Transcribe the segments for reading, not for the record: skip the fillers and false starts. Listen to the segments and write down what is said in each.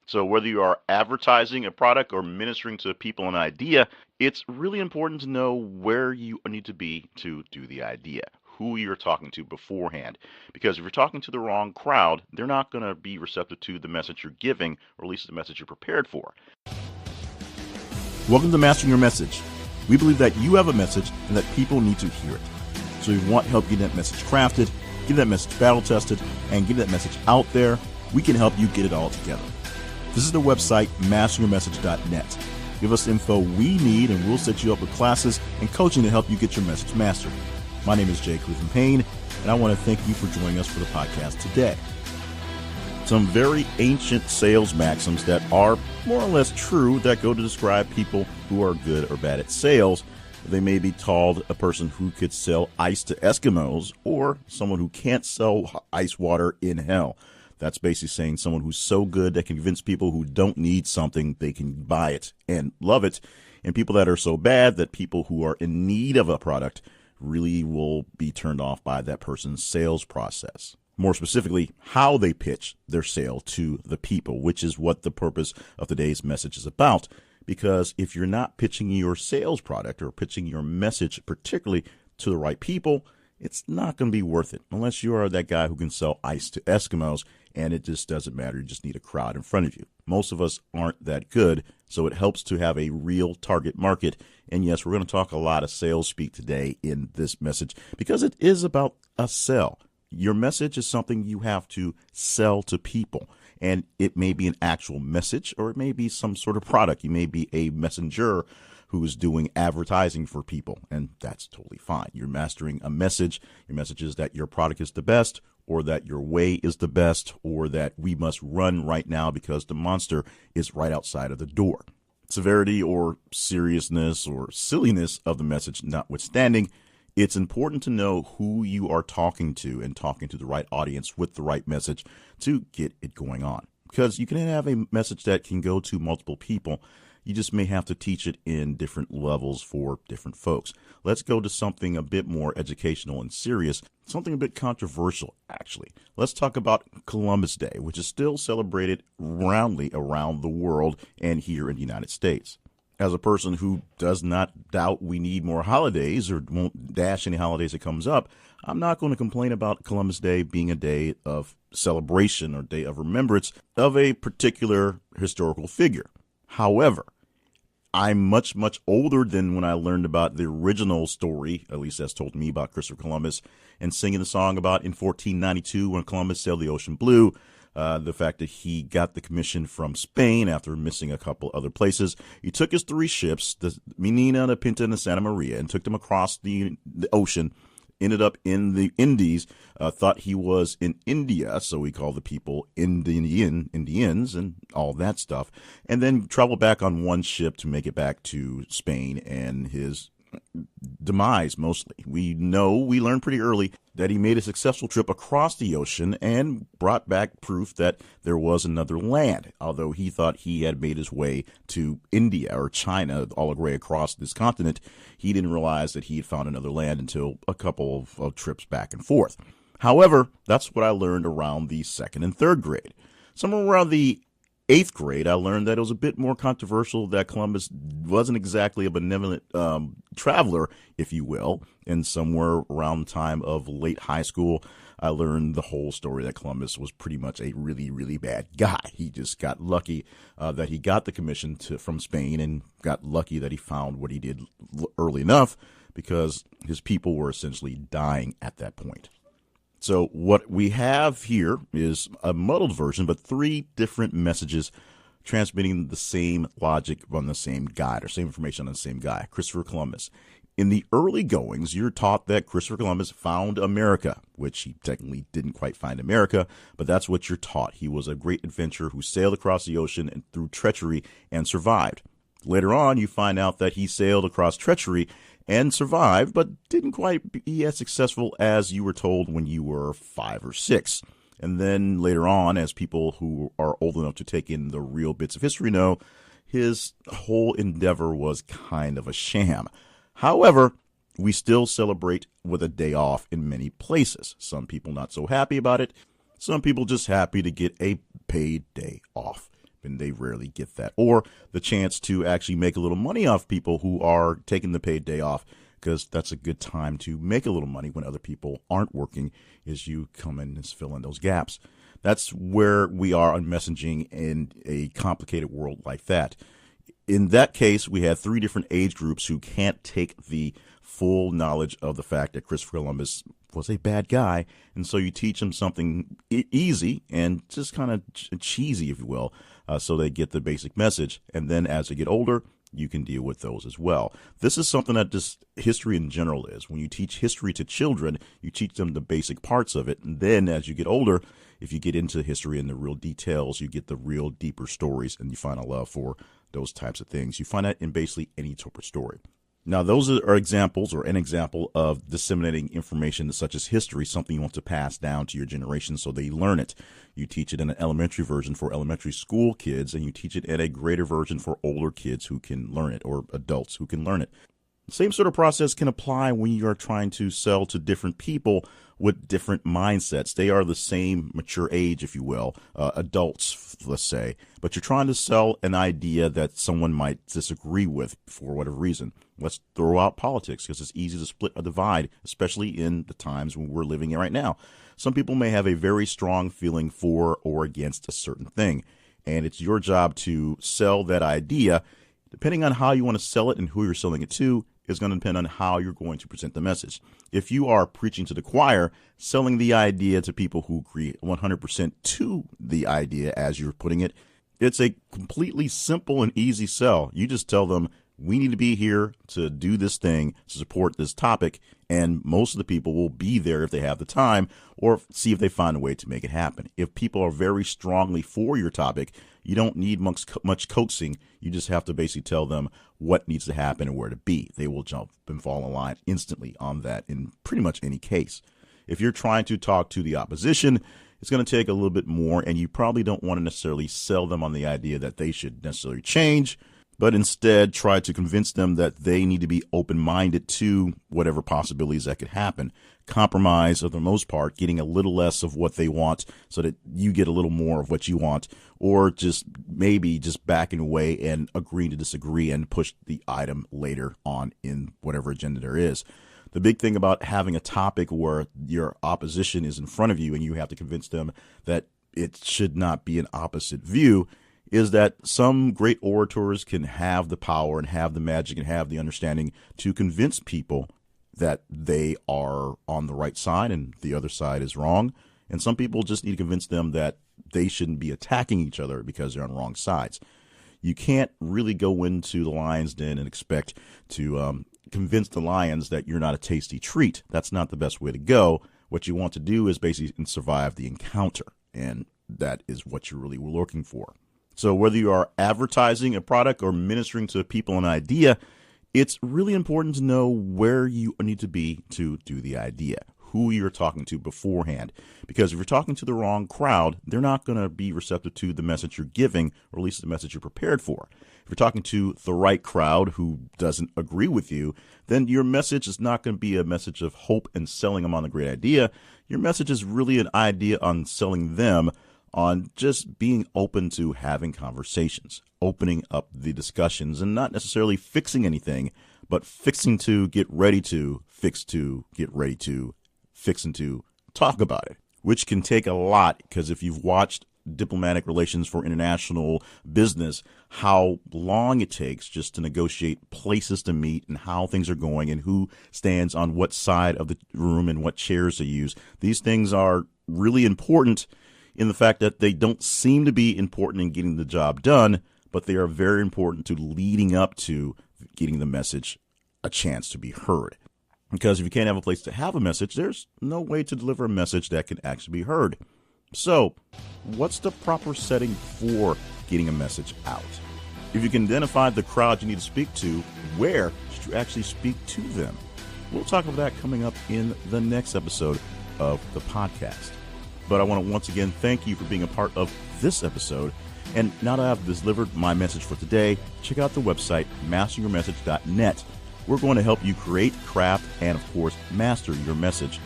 So whether you are advertising a product or ministering to people an idea, it's really important to know where you need to be to do the idea, who you're talking to beforehand. Because if you're talking to the wrong crowd, they're not going to be receptive to the message you're giving, or at least the message you're prepared for. Welcome to Mastering Your Message. We believe that you have a message and that people need to hear it. So we want help getting that message crafted, getting that message battle tested, and getting that message out there. We can help you get it all together. Visit the website masteringyourmessage.net. Give us the info we need and we'll set you up with classes and coaching to help you get your message mastered. My name is Jay Cleveland Payne, and I want to thank you for joining us for the podcast today. Some very ancient sales maxims that are more or less true that go to describe people who are good or bad at sales. They may be called a person who could sell ice to Eskimos or someone who can't sell ice water in hell. That's basically saying someone who's so good that can convince people who don't need something they can buy it and love it, and people that are so bad that people who are in need of a product really will be turned off by that person's sales process. More specifically, how they pitch their sale to the people, which is what the purpose of today's message is about. Because if you're not pitching your sales product or pitching your message particularly to the right people, it's not going to be worth it unless you are that guy who can sell ice to Eskimos, and it just doesn't matter. You just need a crowd in front of you. Most of us aren't that good, so it helps to have a real target market. And yes, we're going to talk a lot of sales speak today in this message because it is about a sell. Your message is something you have to sell to people, and it may be an actual message or it may be some sort of product. You may be a messenger who is doing advertising for people, and that's totally fine. You're mastering a message. Your message is that your product is the best, or that your way is the best, or that we must run right now because the monster is right outside of the door. Severity or seriousness or silliness of the message notwithstanding, it's important to know who you are talking to and talking to the right audience with the right message to get it going on. Because you can have a message that can go to multiple people. You just may have to teach it in different levels for different folks. Let's go to something a bit more educational and serious, something a bit controversial, actually. Let's talk about Columbus Day, which is still celebrated roundly around the world and here in the United States. As a person who does not doubt we need more holidays or won't dash any holidays that comes up, I'm not going to complain about Columbus Day being a day of celebration or day of remembrance of a particular historical figure. However, I'm much, much older than when I learned about the original story, at least that's told to me, about Christopher Columbus, and singing the song about in 1492 when Columbus sailed the ocean blue. The fact that he got the commission from Spain after missing a couple other places. He took his 3 ships, the Menina, the Pinta, and the Santa Maria, and took them across the ocean, ended up in the Indies, thought he was in India, so we call the people Indians and all that stuff, and then traveled back on one ship to make it back to Spain and his demise mostly. We learned pretty early that he made a successful trip across the ocean and brought back proof that there was another land, although he thought he had made his way to India or China all the way across this continent. He didn't realize that he had found another land until a couple of trips back and forth. However, that's what I learned around the 2nd and 3rd grade. Somewhere around the 8th grade, I learned that it was a bit more controversial that Columbus wasn't exactly a benevolent traveler, if you will. And somewhere around the time of late high school, I learned the whole story that Columbus was pretty much a really, really bad guy. He just got lucky that he got the commission from Spain and got lucky that he found what he did early enough because his people were essentially dying at that point. So what we have here is a muddled version, but 3 different messages transmitting the same logic on the same guy, or same information on the same guy, Christopher Columbus. In the early goings, you're taught that Christopher Columbus found America, which he technically didn't quite find America, but that's what you're taught. He was a great adventurer who sailed across the ocean and through treachery and survived. Later on, you find out that he sailed across treachery and survived, but didn't quite be as successful as you were told when you were 5 or 6. And then later on, as people who are old enough to take in the real bits of history know, his whole endeavor was kind of a sham. However, we still celebrate with a day off in many places. Some people not so happy about it. Some people just happy to get a paid day off. and they rarely get that. Or the chance to actually make a little money off people who are taking the paid day off, because that's a good time to make a little money when other people aren't working, is you come in and fill in those gaps. That's where we are on messaging in a complicated world like that. In that case, we had 3 different age groups who can't take the full knowledge of the fact that Christopher Columbus was a bad guy, and so you teach them something easy and just kind of cheesy, if you will, so they get the basic message. And then as they get older, you can deal with those as well. This is something that just history in general is. When you teach history to children, you teach them the basic parts of it, and then as you get older, if you get into history and the real details, you get the real deeper stories, and you find a love for those types of things. You find that in basically any type of story. Now, those are examples, or an example of disseminating information such as history, something you want to pass down to your generation so they learn it. You teach it in an elementary version for elementary school kids, and you teach it in a greater version for older kids who can learn it, or adults who can learn it. The same sort of process can apply when you are trying to sell to different people with different mindsets. They are the same mature age, if you will, adults, let's say, but you're trying to sell an idea that someone might disagree with for whatever reason. Let's throw out politics, because it's easy to split a divide, especially in the times when we're living in right now. Some people may have a very strong feeling for or against a certain thing, and it's your job to sell that idea. Depending on how you want to sell it and who you're selling it to is going to depend on how you're going to present the message. If you are preaching to the choir, selling the idea to people who agree 100% to the idea as you're putting it, it's a completely simple and easy sell. You just tell them, we need to be here to do this thing, to support this topic, and most of the people will be there if they have the time, or see if they find a way to make it happen. If people are very strongly for your topic, you don't need much coaxing. You just have to basically tell them what needs to happen and where to be. They will jump and fall in line instantly on that in pretty much any case. If you're trying to talk to the opposition, it's going to take a little bit more, and you probably don't want to necessarily sell them on the idea that they should necessarily change, but instead try to convince them that they need to be open-minded to whatever possibilities that could happen. Compromise, for the most part, getting a little less of what they want so that you get a little more of what you want, or just maybe just backing away and agreeing to disagree and push the item later on in whatever agenda there is. The big thing about having a topic where your opposition is in front of you and you have to convince them that it should not be an opposite view is that some great orators can have the power and have the magic and have the understanding to convince people that they are on the right side and the other side is wrong. And some people just need to convince them that they shouldn't be attacking each other because they're on wrong sides. You can't really go into the lion's den and expect to convince the lions that you're not a tasty treat. That's not the best way to go. What you want to do is basically survive the encounter, and that is what you're really looking for. So whether you are advertising a product or ministering to people an idea, it's really important to know where you need to be to do the idea, who you're talking to beforehand. Because if you're talking to the wrong crowd, they're not going to be receptive to the message you're giving, or at least the message you're prepared for. If you're talking to the right crowd who doesn't agree with you, then your message is not going to be a message of hope and selling them on a great idea. Your message is really an idea on selling them on just being open to having conversations, opening up the discussions, and not necessarily fixing anything, but fixing to get ready to, fix to get ready to, fixing to talk about it, which can take a lot, because if you've watched diplomatic relations for international business, how long it takes just to negotiate places to meet and how things are going and who stands on what side of the room and what chairs to use. These things are really important in the fact that they don't seem to be important in getting the job done, but they are very important to leading up to getting the message a chance to be heard. Because if you can't have a place to have a message, there's no way to deliver a message that can actually be heard. So, what's the proper setting for getting a message out? If you can identify the crowd you need to speak to, where should you actually speak to them? We'll talk about that coming up in the next episode of the podcast. But I want to once again thank you for being a part of this episode. And now that I've delivered my message for today, check out the website, masteryourmessage.net. We're going to help you create, craft, and of course, master your message.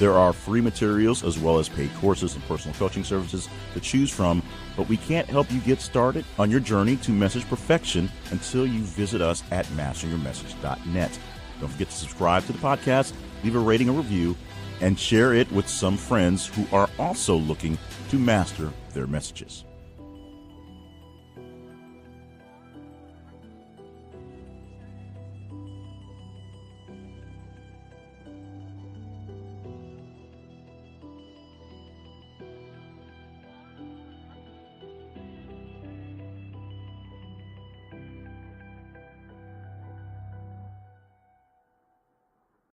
There are free materials as well as paid courses and personal coaching services to choose from, but we can't help you get started on your journey to message perfection until you visit us at masteryourmessage.net. Don't forget to subscribe to the podcast, leave a rating and review, and share it with some friends who are also looking to master their messages.